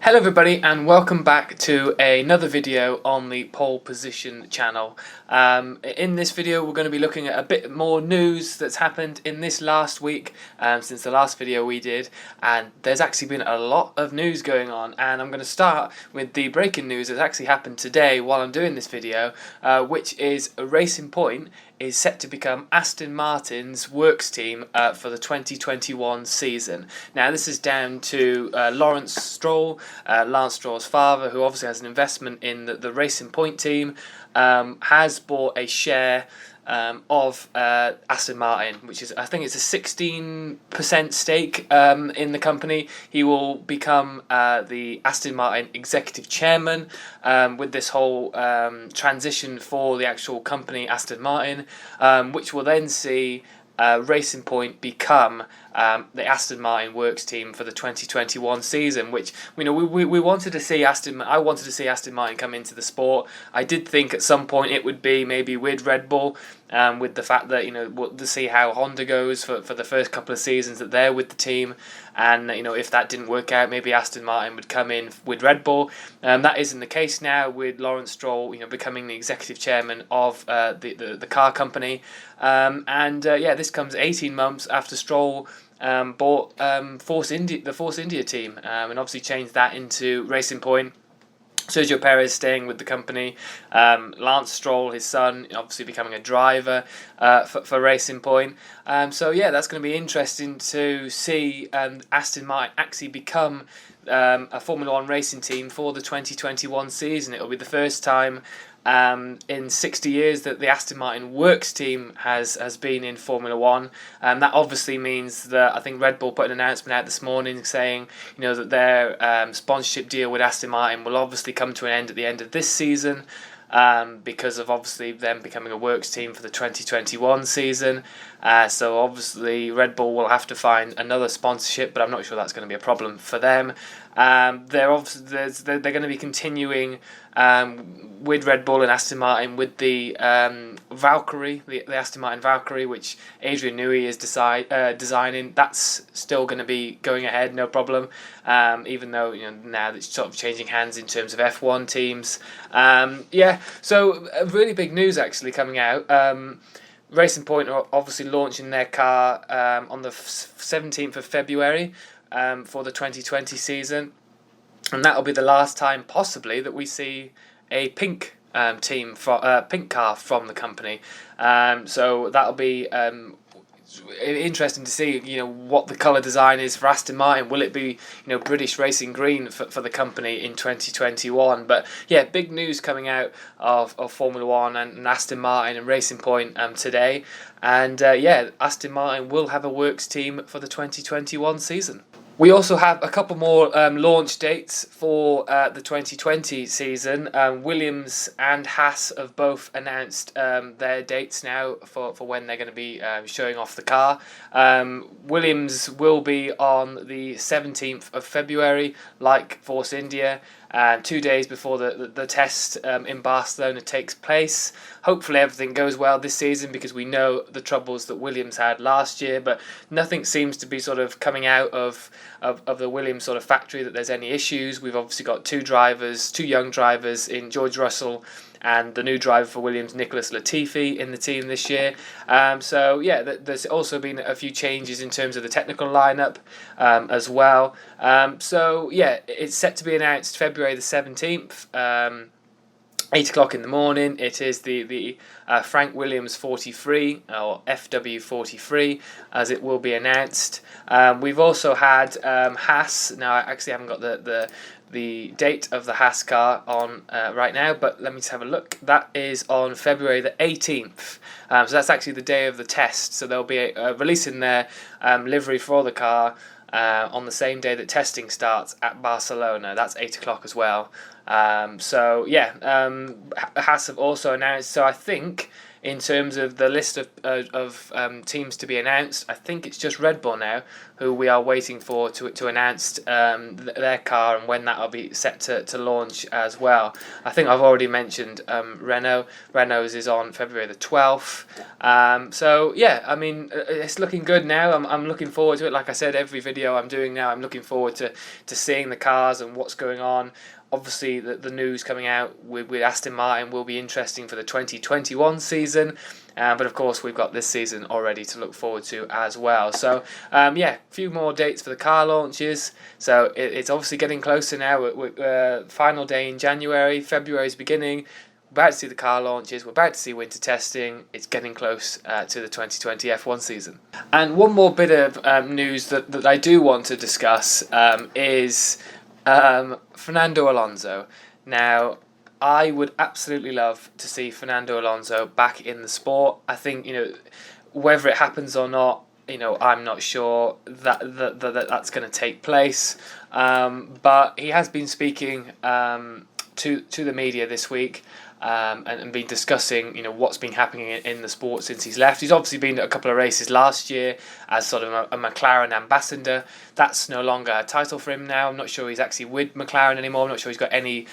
Hello everybody and welcome back to another video on the Pole Position channel. In this video we're going to be looking at a bit more news that's happened in this last week since the last video we did, and there's actually been a lot of news going on, and I'm going to start with the breaking news that's actually happened today while I'm doing this video, which is Racing Point is set to become Aston Martin's works team for the 2021 season. Now this is down to Lance Stroll's father, who obviously has an investment in the Racing Point team, has bought a share of Aston Martin, which is, I think it's a 16% stake in the company. He will become the Aston Martin executive chairman with this whole transition for the actual company Aston Martin, which will then see Racing Point become the Aston Martin works team for the 2021 season, which we wanted to see I wanted to see Aston Martin come into the sport. I did think at some point it would be maybe with Red Bull, with the fact that to see how Honda goes for the first couple of seasons that they're with the team, and if that didn't work out, maybe Aston Martin would come in with Red Bull. That isn't the case now with Lawrence Stroll becoming the executive chairman of the car company, this comes 18 months after Stroll bought the Force India team, and obviously changed that into Racing Point. Sergio Perez staying with the company, Lance Stroll, his son, obviously becoming a driver for Racing Point. That's going to be interesting to see Aston Martin actually become a Formula One racing team for the 2021 season. It'll be the first time in 60 years that the Aston Martin works team has been in Formula One. That obviously means that I think Red Bull put an announcement out this morning saying that their sponsorship deal with Aston Martin will obviously come to an end at the end of this season, because of obviously them becoming a works team for the 2021 season. So obviously Red Bull will have to find another sponsorship, but I'm not sure that's going to be a problem for them. They're going to be continuing with Red Bull and Aston Martin with the Valkyrie, the Aston Martin Valkyrie, which Adrian Newey is designing. That's still going to be going ahead, no problem. Even though now it's sort of changing hands in terms of F1 teams. So really big news actually coming out. Racing Point are obviously launching their car on the 17th of February for the 2020 season, and that'll be the last time possibly that we see a pink pink car from the company. So that'll be interesting to see what the colour design is for Aston Martin. Will it be British racing green for the company in 2021? But big news coming out of Formula One and Aston Martin and Racing Point today, and Aston Martin will have a works team for the 2021 season. We also have a couple more launch dates for the 2020 season. Williams and Haas have both announced their dates now for when they're going to be showing off the car. Williams will be on the 17th of February, like Force India, 2 days before the test in Barcelona takes place. Hopefully everything goes well this season, because we know the troubles that Williams had last year, but nothing seems to be sort of coming out of the Williams sort of factory that there's any issues. We've obviously got two young drivers in George Russell and the new driver for Williams, Nicholas Latifi, in the team this year. There's also been a few changes in terms of the technical lineup as well. It's set to be announced February the 17th. 8 o'clock in the morning. It is the Frank Williams 43, or FW43, as it will be announced. We've also had Haas. Now I actually haven't got the date of the Haas car on right now, but let me just have a look. That is on February the 18th. So that's actually the day of the test. So they'll be releasing their livery for the car on the same day that testing starts at Barcelona. That's 8 o'clock as well. Haas have also announced, so I think in terms of the list of teams to be announced, I think it's just Red Bull now who we are waiting for to announce their car and when that will be set to launch as well. I think I've already mentioned Renault. Renault's is on February the 12th. So yeah, I mean, it's looking good now. I'm looking forward to it. Like I said, every video I'm doing now, I'm looking forward to seeing the cars and what's going on. Obviously, the news coming out with Aston Martin will be interesting for the 2021 season. But of course, we've got this season already to look forward to as well. So, yeah, a few more dates for the car launches. So it's obviously getting closer now. Final day in January, February's beginning. We're about to see the car launches. We're about to see winter testing. It's getting close to the 2020 F1 season. And one more bit of news that I do want to discuss is Fernando Alonso. Now, I would absolutely love to see Fernando Alonso back in the sport. I think, whether it happens or not, I'm not sure that's going to take place. But he has been speaking to the media this week. And been discussing, what's been happening in the sport since he's left. He's obviously been at a couple of races last year as sort of a McLaren ambassador. That's no longer a title for him now. I'm not sure he's actually with McLaren anymore. I'm not sure he's got any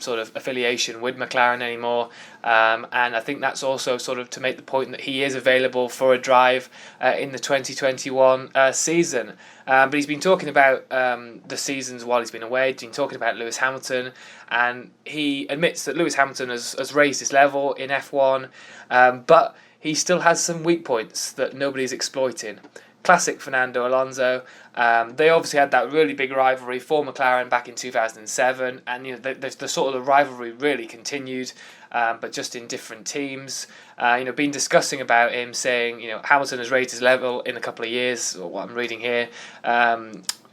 sort of affiliation with McLaren anymore. And I think that's also sort of to make the point that he is available for a drive in the 2021 season. But he's been talking about the seasons while he's been away. He's been talking about Lewis Hamilton, and he admits that Lewis Hamilton has raised his level in F1, but he still has some weak points that nobody's exploiting. Classic Fernando Alonso. They obviously had that really big rivalry for McLaren back in 2007, and the sort of the rivalry really continued, but just in different teams. Been discussing about him, saying Hamilton has raised his level in a couple of years, or what I'm reading here,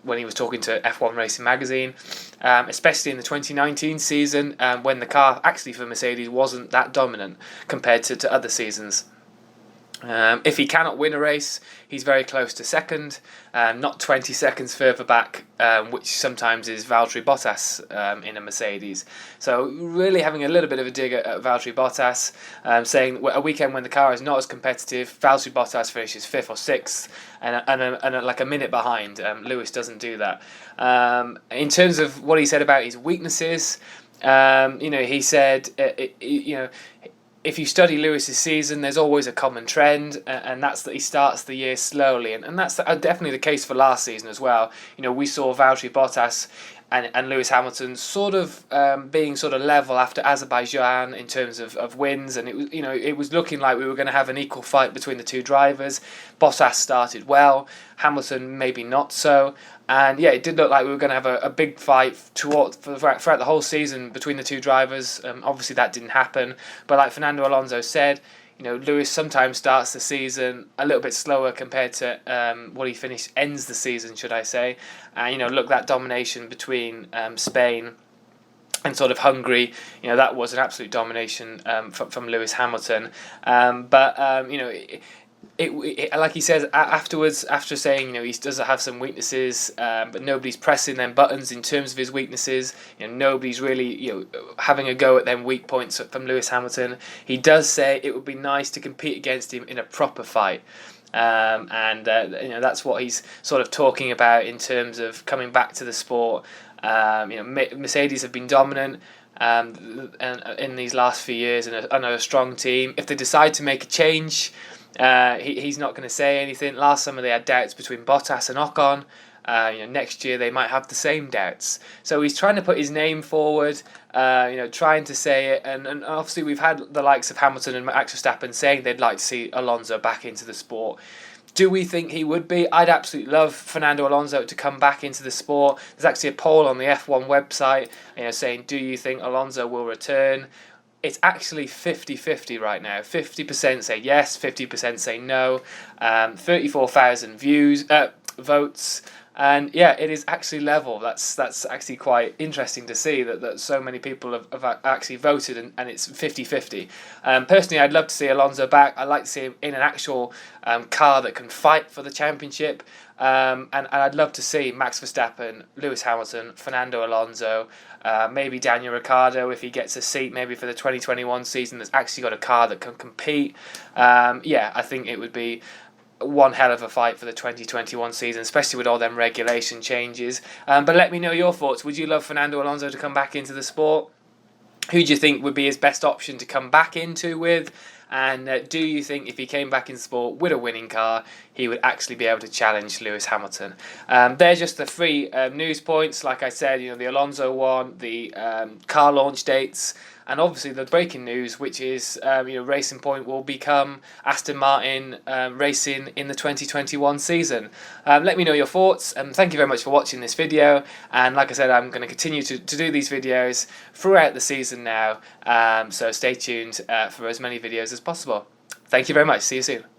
when he was talking to F1 Racing Magazine, especially in the 2019 season, when the car actually for Mercedes wasn't that dominant compared to other seasons. If he cannot win a race, he's very close to second, not 20 seconds further back, which sometimes is Valtteri Bottas in a Mercedes. So really having a little bit of a dig at Valtteri Bottas, saying a weekend when the car is not as competitive, Valtteri Bottas finishes 5th or 6th, and like a minute behind. Lewis doesn't do that. In terms of what he said about his weaknesses, he said, if you study Lewis's season, there's always a common trend, and that's that he starts the year slowly, and that's definitely the case for last season as well. We saw Valtteri Bottas and Lewis Hamilton sort of being sort of level after Azerbaijan in terms of wins, and it was looking like we were going to have an equal fight between the two drivers. Bottas started well, Hamilton maybe not so. And yeah, it did look like we were going to have a big fight throughout the whole season between the two drivers. Obviously, that didn't happen. But like Fernando Alonso said, Lewis sometimes starts the season a little bit slower compared to what he ends the season, should I say. And look, that domination between Spain and sort of Hungary, that was an absolute domination from Lewis Hamilton. It, like he says afterwards, after saying he does have some weaknesses, but nobody's pressing them buttons in terms of his weaknesses. Nobody's really having a go at them weak points from Lewis Hamilton. He does say it would be nice to compete against him in a proper fight. That's what he's sort of talking about in terms of coming back to the sport. Mercedes have been dominant and in these last few years, and a strong team. If they decide to make a change, he's not going to say anything. Last summer they had doubts between Bottas and Ocon. Next year they might have the same doubts. So he's trying to put his name forward, trying to say it. And obviously we've had the likes of Hamilton and Max Verstappen saying they'd like to see Alonso back into the sport. Do we think he would be? I'd absolutely love Fernando Alonso to come back into the sport. There's actually a poll on the F1 website, saying, do you think Alonso will return? It's actually 50-50 right now. 50% say yes, 50% say no. 34,000 votes. And yeah, it is actually level. That's actually quite interesting to see that so many people have actually voted, and it's 50-50. Personally, I'd love to see Alonso back. I'd like to see him in an actual car that can fight for the championship. And I'd love to see Max Verstappen, Lewis Hamilton, Fernando Alonso, maybe Daniel Ricciardo if he gets a seat maybe for the 2021 season that's actually got a car that can compete. Yeah, I think it would be one hell of a fight for the 2021 season, especially with all them regulation changes. But let me know your thoughts. Would you love Fernando Alonso to come back into the sport? Who do you think would be his best option to come back into with? And do you think if he came back in sport with a winning car, he would actually be able to challenge Lewis Hamilton? They're just the three news points. Like I said, the Alonso one, the car launch dates, and obviously the breaking news, which is Racing Point will become Aston Martin racing in the 2021 season. Let me know your thoughts, and thank you very much for watching this video. And like I said, I'm going to continue to do these videos throughout the season now, so stay tuned for as many videos as possible. Thank you very much. See you soon.